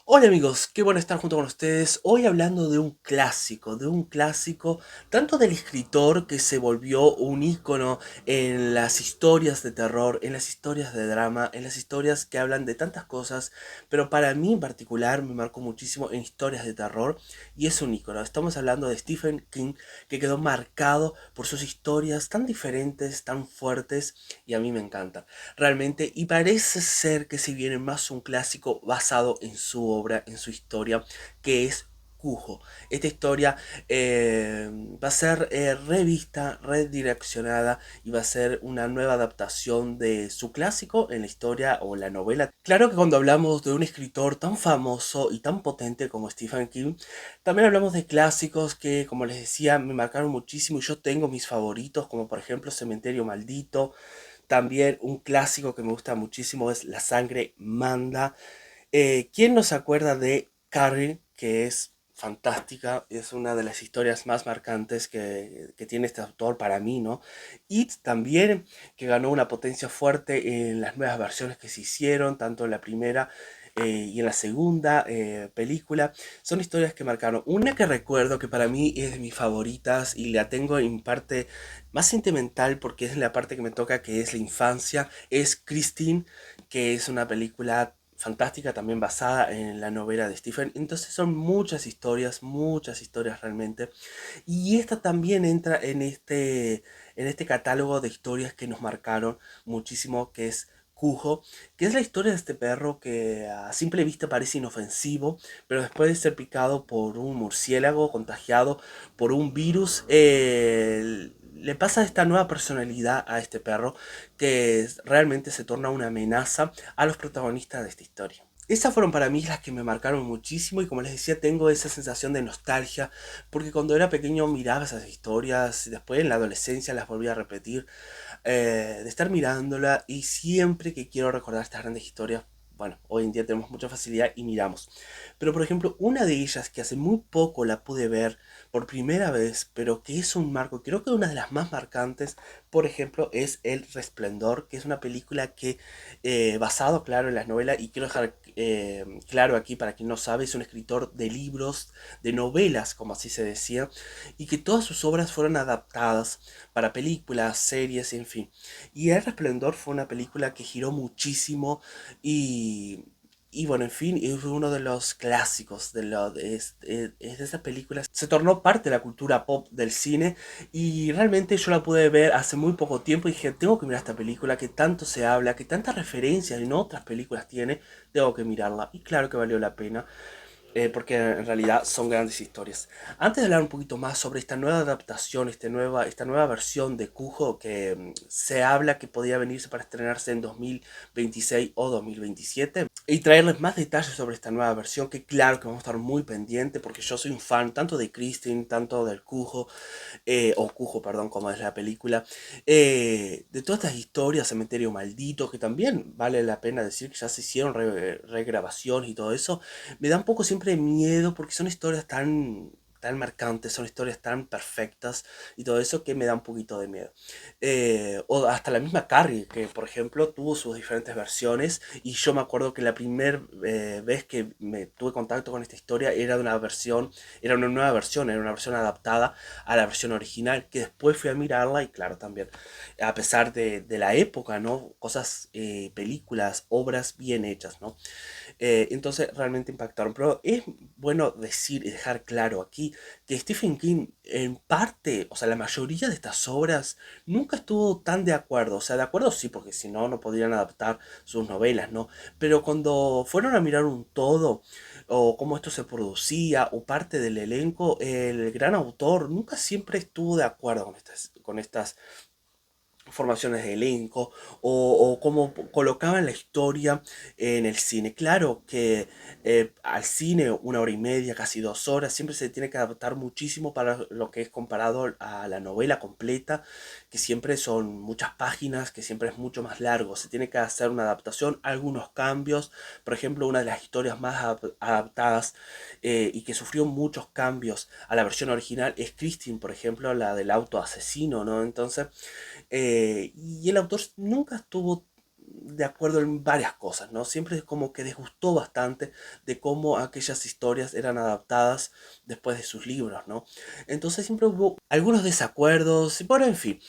Hola amigos, qué bueno estar junto con ustedes. Hoy hablando de un clásico, tanto del escritor que se volvió un ícono en las historias de terror, en las historias de drama, en las historias que hablan de tantas cosas, pero para mí en particular me marcó muchísimo en historias de terror y es un ícono. Estamos hablando de Stephen King, que quedó marcado por sus historias tan diferentes, tan fuertes y a mí me encanta realmente, y parece ser que se viene más un clásico basado en su obra, en su historia, que es Cujo. Esta historia va a ser revista, redireccionada y va a ser una nueva adaptación de su clásico en la historia o la novela. Claro que cuando hablamos de un escritor tan famoso y tan potente como Stephen King, también hablamos de clásicos que, como les decía, me marcaron muchísimo y yo tengo mis favoritos, como por ejemplo Cementerio Maldito. También un clásico que me gusta muchísimo es La sangre manda. ¿Quién no se acuerda de Carrie, que es fantástica? Es una de las historias más marcantes que tiene este autor para mí, ¿no? Y también que ganó una potencia fuerte en las nuevas versiones que se hicieron, tanto en la primera y en la segunda película. Son historias que marcaron. Una que recuerdo que para mí es de mis favoritas y la tengo en parte más sentimental porque es la parte que me toca, que es la infancia, es Christine, que es una película fantástica también basada en la novela de Stephen. Entonces son muchas historias realmente. Y esta también entra en este catálogo de historias que nos marcaron muchísimo, que es Cujo, que es la historia de este perro que a simple vista parece inofensivo, pero después de ser picado por un murciélago, contagiado por un virus, le pasa esta nueva personalidad a este perro que realmente se torna una amenaza a los protagonistas de esta historia. Esas fueron para mí las que me marcaron muchísimo y como les decía tengo esa sensación de nostalgia porque cuando era pequeño miraba esas historias, después en la adolescencia las volví a repetir, de estar mirándola y siempre que quiero recordar estas grandes historias, bueno, hoy en día tenemos mucha facilidad y miramos. Pero por ejemplo, una de ellas que hace muy poco la pude ver por primera vez, pero que es un marco, creo que una de las más marcantes, por ejemplo, es El Resplendor, que es una película que, basado, claro, en las novelas, y quiero dejar claro aquí para quien no sabe, es un escritor de libros, de novelas, como así se decía, y que todas sus obras fueron adaptadas para películas, series, en fin. Y El Resplendor fue una película que giró muchísimo y, y bueno, en fin, es uno de los clásicos es de esas películas. Se tornó parte de la cultura pop del cine y realmente yo la pude ver hace muy poco tiempo y dije, tengo que mirar esta película que tanto se habla, que tantas referencias en otras películas tiene, tengo que mirarla. Y claro que valió la pena porque en realidad son grandes historias. Antes de hablar un poquito más sobre esta nueva adaptación, esta nueva versión de Cujo que se habla que podía venirse para estrenarse en 2026 o 2027, y traerles más detalles sobre esta nueva versión, que claro que vamos a estar muy pendientes porque yo soy un fan tanto de Christine, tanto del Cujo, o Cujo, perdón, como es la película, de todas estas historias, Cementerio Maldito, que también vale la pena decir que ya se hicieron regrabaciones y todo eso. Me da un poco siempre miedo porque son historias tan marcantes, son historias tan perfectas y todo eso que me da un poquito de miedo. O hasta la misma Carrie, que por ejemplo tuvo sus diferentes versiones y yo me acuerdo que la primera vez que me tuve contacto con esta historia era de una versión, era una nueva versión, era una versión adaptada a la versión original, que después fui a mirarla y claro también, a pesar de la época, ¿no? Cosas, películas, obras bien hechas, ¿no? Entonces realmente impactaron. Pero es bueno decir y dejar claro aquí que Stephen King en parte, o sea, la mayoría de estas obras nunca estuvo tan de acuerdo. O sea, de acuerdo sí, porque si no, no podrían adaptar sus novelas, ¿no? Pero cuando fueron a mirar un todo, o cómo esto se producía, o parte del elenco, el gran autor nunca siempre estuvo de acuerdo con estas formaciones de elenco o cómo colocaban la historia en el cine. Claro que al cine 1 hora y media, casi 2 horas, siempre se tiene que adaptar muchísimo para lo que es comparado a la novela completa, que siempre son muchas páginas, que siempre es mucho más largo. Se tiene que hacer una adaptación, algunos cambios. Por ejemplo, una de las historias más adaptadas y que sufrió muchos cambios a la versión original es Christine, por ejemplo, la del auto asesino, ¿no? Entonces, y el autor nunca estuvo de acuerdo en varias cosas, ¿no? Siempre es como que disgustó bastante de cómo aquellas historias eran adaptadas después de sus libros, ¿no? Entonces siempre hubo algunos desacuerdos, y bueno, en fin,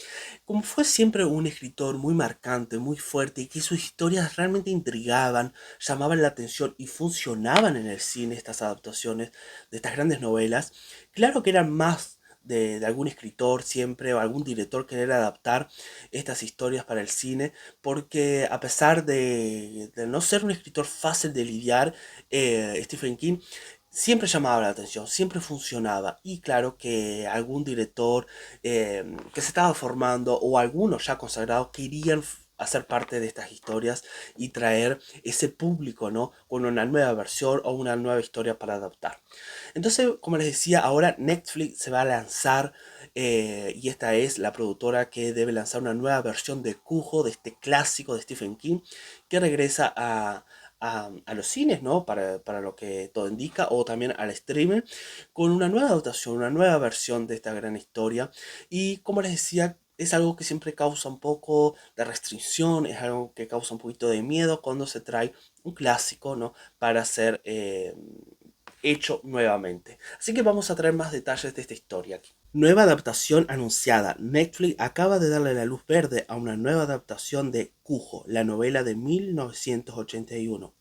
como fue siempre un escritor muy marcante, muy fuerte, y que sus historias realmente intrigaban, llamaban la atención y funcionaban en el cine, estas adaptaciones de estas grandes novelas, claro que eran más de algún escritor siempre o algún director querer adaptar estas historias para el cine, porque a pesar de no ser un escritor fácil de lidiar, Stephen King siempre llamaba la atención, siempre funcionaba. Y claro que algún director que se estaba formando o algunos ya consagrados querían hacer parte de estas historias y traer ese público, ¿no? Con una nueva versión o una nueva historia para adaptar. Entonces, como les decía, ahora Netflix se va a lanzar y esta es la productora que debe lanzar una nueva versión de Cujo, de este clásico de Stephen King, que regresa a los cines, ¿no? Para lo que todo indica, o también al streaming, con una nueva adaptación, una nueva versión de esta gran historia. Y como les decía, es algo que siempre causa un poco de restricción, es algo que causa un poquito de miedo cuando se trae un clásico, ¿no? Para ser hecho nuevamente. Así que vamos a traer más detalles de esta historia aquí. Nueva adaptación anunciada. Netflix acaba de darle la luz verde a una nueva adaptación de Cujo, la novela de 1981.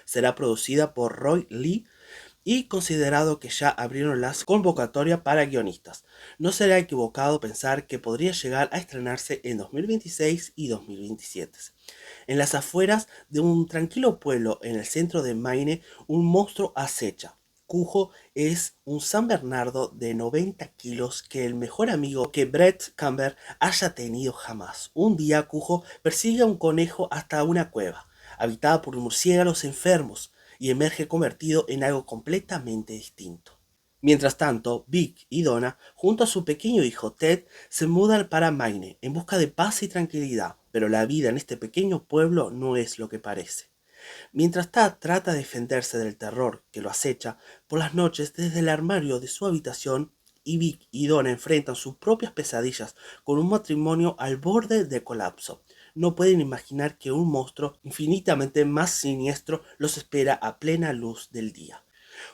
Será producida por Roy Lee y considerado que ya abrieron las convocatorias para guionistas. No será equivocado pensar que podría llegar a estrenarse en 2026 y 2027. En las afueras de un tranquilo pueblo en el centro de Maine, un monstruo acecha. Cujo es un San Bernardo de 90 kilos que el mejor amigo que Brett Campbell haya tenido jamás. Un día Cujo persigue a un conejo hasta una cueva, habitada por murciélagos enfermos, y emerge convertido en algo completamente distinto. Mientras tanto, Vic y Donna, junto a su pequeño hijo Ted, se mudan para Maine en busca de paz y tranquilidad, pero la vida en este pequeño pueblo no es lo que parece. Mientras Tad trata de defenderse del terror que lo acecha por las noches desde el armario de su habitación, y Vic y Donna enfrentan sus propias pesadillas con un matrimonio al borde de colapso. No pueden imaginar que un monstruo infinitamente más siniestro los espera a plena luz del día.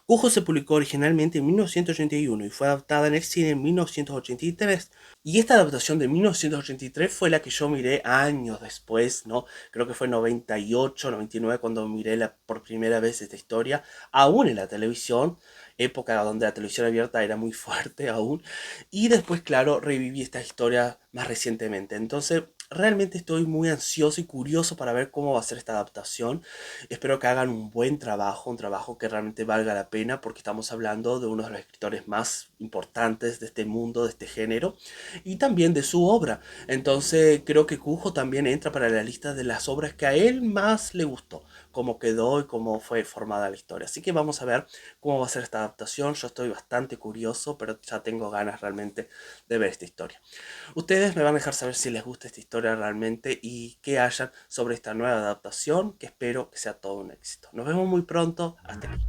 Cujo se publicó originalmente en 1981 y fue adaptada en el cine en 1983. Y esta adaptación de 1983 fue la que yo miré años después, ¿no? Creo que fue en 98, 99 cuando miré por primera vez esta historia, aún en la televisión, época donde la televisión abierta era muy fuerte aún. Y después, claro, reviví esta historia más recientemente. Entonces, realmente estoy muy ansioso y curioso para ver cómo va a ser esta adaptación. Espero que hagan un buen trabajo, un trabajo que realmente valga la pena, porque estamos hablando de uno de los escritores más importantes de este mundo, de este género, y también de su obra. Entonces creo que Cujo también entra para la lista de las obras que a él más le gustó, cómo quedó y cómo fue formada la historia. Así que vamos a ver cómo va a ser esta adaptación. Yo estoy bastante curioso, pero ya tengo ganas realmente de ver esta historia. Ustedes me van a dejar saber si les gusta esta historia realmente y qué hayan sobre esta nueva adaptación, que espero que sea todo un éxito. Nos vemos muy pronto. Hasta aquí.